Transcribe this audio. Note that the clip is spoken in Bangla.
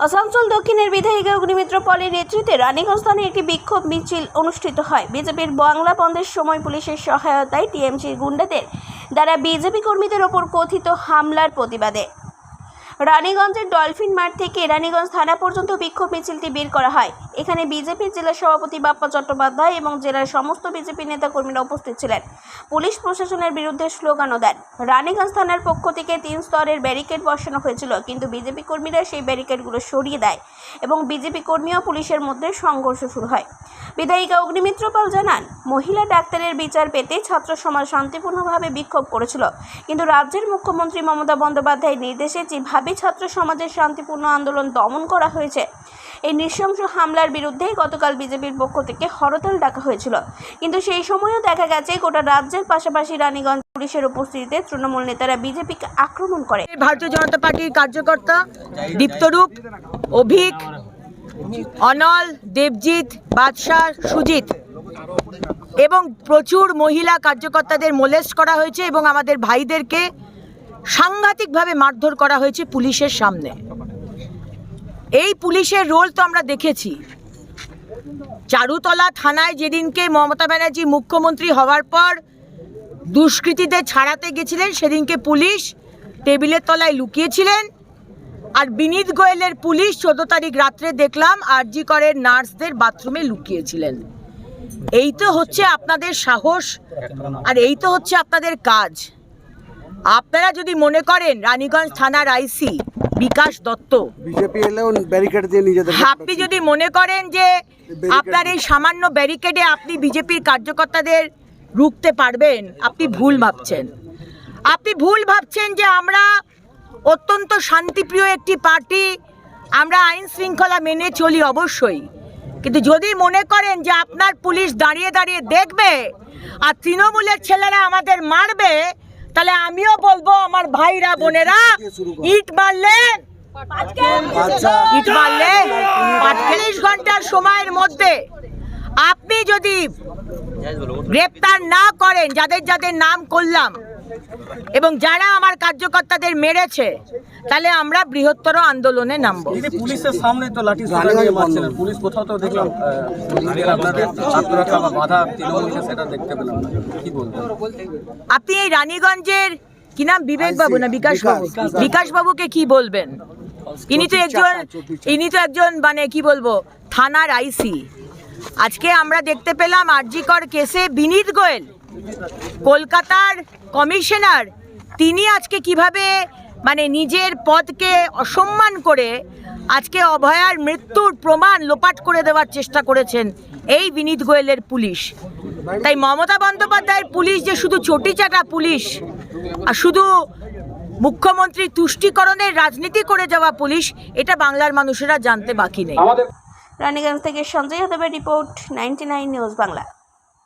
আসানসোল দক্ষিণের বিধায়িকা অগ্নিমিত্র পলের নেতৃত্বে রানীগঞ্জ স্থানে একটি বিক্ষোভ মিছিল অনুষ্ঠিত হয়। বিজেপির বাংলা বন্ধের সময় পুলিশের সহায়তায় টিএমসির গুন্ডাদের দ্বারা বিজেপি কর্মীদের ওপর কথিত হামলার প্রতিবাদে রানীগঞ্জের ডলফিন মাঠ থেকে রানীগঞ্জ থানা পর্যন্ত বিক্ষোভ মিছিলটি বের করা হয়। এখানে বিজেপির জেলা সভাপতি বাপ্পা চট্টোপাধ্যায় এবং জেলার সমস্ত বিজেপি নেতাকর্মীরা উপস্থিত ছিলেন। পুলিশ প্রশাসনের বিরুদ্ধে স্লোগানও দেন। রানীগঞ্জ থানার পক্ষ থেকে 3 স্তরের ব্যারিকেড বসানো হয়েছিল, কিন্তু বিজেপি কর্মীরা সেই ব্যারিকেডগুলো সরিয়ে দেয় এবং বিজেপি কর্মী ও পুলিশের মধ্যে সংঘর্ষ শুরু হয়। বিধায়িকা অগ্নিমিত্র পাল জানান, মহিলা ডাক্তারের বিচার পেতে ছাত্র সমাজ শান্তিপূর্ণভাবে বিক্ষোভ করেছিল, কিন্তু রাজ্যের মুখ্যমন্ত্রী মমতা বন্দ্যোপাধ্যায়ের নির্দেশে যেভাবে ছাত্র সমাজের শান্তিপূর্ণ আন্দোলন দমন করা হয়েছে, এই নৃশংস হামলার বিরুদ্ধে গতকাল বিজেপির পক্ষ থেকে হরতাল ডাকা হয়েছিল। কিন্তু সেই সময়ও দেখা গেছে গোটা রাজ্যের পাশাপাশি রানীগঞ্জ পুলিশের উপস্থিতিতে তৃণমূল নেতারা বিজেপিকে আক্রমণ করে। ভারতীয় জনতা পার্টির কার্যকর্তা দীপ্তরূপ, অভিক, অনল, দেবজিৎ, বাদশাহ, সুজিত এবং প্রচুর মহিলা কার্যকর্তাদের মোলেস্ট করা হয়েছে এবং আমাদের ভাইদেরকে সাংঘাতিকভাবে মারধর করা হয়েছে পুলিশের সামনে। এই পুলিশের রোল তো আমরা দেখেছি। চারুতলা থানায় যেদিনকে মমতা ব্যানার্জি মুখ্যমন্ত্রী হওয়ার পর দুষ্কৃতীদের ছাড়াতে গেছিলেন, সেদিনকে পুলিশ টেবিলের তলায় লুকিয়েছিলেন। আর বিনীত গোয়েলের পুলিশ 14 তারিখ রাত্রে দেখলাম আরজি করের নার্সদের বাথরুমে লুকিয়েছিলেন। এই তো হচ্ছে আপনাদের সাহস, আর এই তো হচ্ছে আপনাদের কাজ। আপনারা যদি মনে করেন রানীগঞ্জ থানার আইসি বিকাশ দত্ত, বিজেপি এলেও ব্যারিকেড দিয়ে নিজেদের, আপনি যদি মনে করেন যে আপনার এই সামান্য ব্যারিকেডে আপনি বিজেপির কার্যকর্তাদের রুখতে পারবেন, আপনি ভুল ভাবছেন। আপনি ভুল ভাবছেন যে আমরা অত্যন্ত শান্তিপ্রিয় একটি পার্টি, আমরা আইন শৃঙ্খলা মেনে চলি অবশ্যই, কিন্তু যদি মনে করেন যে আপনার পুলিশ দাঁড়িয়ে দাঁড়িয়ে দেখবে আর তৃণমূলের ছেলেরা আমাদের মারবে, তাহলে আমিও বলবো আমার ভাইরা বোনেরা ইট মারলে 48 ঘন্টার সময়ের মধ্যে আপনি যদি গ্রেপ্তার না করেন যাদের যাদের নাম করলাম এবং যারা আমার কার্যকর্তাদের মেরেছে, তাহলে আমরা বৃহত্তর আন্দোলনে নামবো। পুলিশের সামনে তো লাঠি মারছিলেন, পুলিশ কোথাও তো দেখলাম সেটা দেখতে পেলাম না, কি বলবেন আপনি? এই রানীগঞ্জের কি নাম, বিবেক বাবু না বিকাশ বাবু? বিকাশ বাবুকে কি বলবেন? ইনি তো একজন মানে কি বলবো থানার আইসি। আজকে আমরা দেখতে পেলাম আরজি কর কেসে বিনীত গোয়েল কলকাতার কমিশনার, তিনি আজকে কিভাবে মানে নিজের পদকে অসম্মান করে আজকে অভয়ার মৃত্যুর প্রমাণ লোপাট করে দেওয়ার চেষ্টা করেছেন এই বিনীত গোয়েলের পুলিশ। তাই মমতা বন্দ্যোপাধ্যায়ের পুলিশ যে শুধু চটিচাটা পুলিশ আর শুধু মুখ্যমন্ত্রী তুষ্টিকরণের রাজনীতি করে যাওয়া পুলিশ, এটা বাংলার মানুষেরা জানতে বাকি নেই। রানীগঞ্জ থেকে সঞ্জয় যাদবের রিপোর্ট, 99 নিউজ বাংলা।